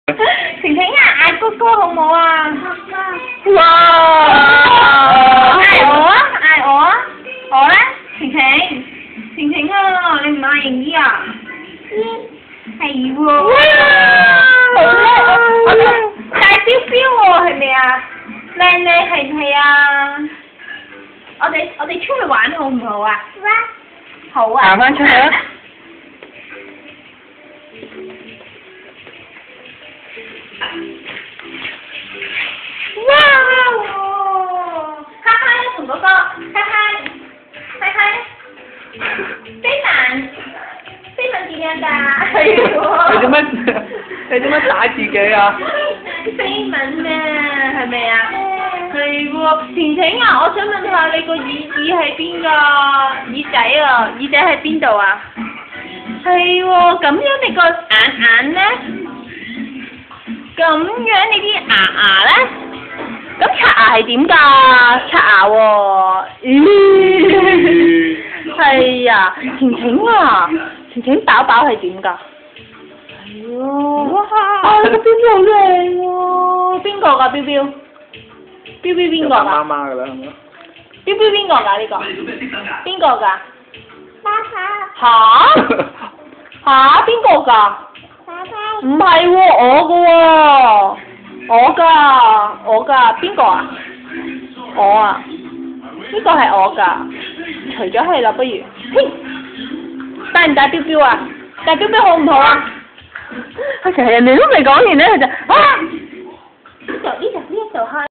晴晴啊，嗌哥哥好唔好啊？哇！嗌我啊，嗌我啊，我咧，晴晴，晴晴啊，你唔嗌盈姨啊？係喎。哇！好叻，我大標標喎，係咪啊？靚靚係唔係啊？我哋出去玩好唔好啊？好啊。行翻出去啊！哇！哈哈咧同嗰個哈哈，飛吻點樣㗎？係喎。你做乜打自己啊？飛吻啊，係咪啊？係喎，晴晴啊，我想問下你個耳喺邊㗎？耳仔啊，耳仔喺邊度啊？係喎，咁樣你個眼咧？咁樣你啲牙咧？咁刷牙係點㗎？刷牙喎。咦？係啊，晴晴啊，晴晴飽飽係點㗎？係喎。哇！啊，你個標標好靚喎！邊個㗎標標？標標邊個㗎？媽媽㗎啦，係咪？標標邊個㗎呢個？邊個㗎？吓？邊個㗎？唔係喎，我㗎喎，我㗎，邊個啊？我啊，呢個係我㗎，除咗係啦，不如，嘿，帶唔帶標標啊？帶標標好唔好啊？佢成日人哋都未講完咧，佢就啊，呢度開。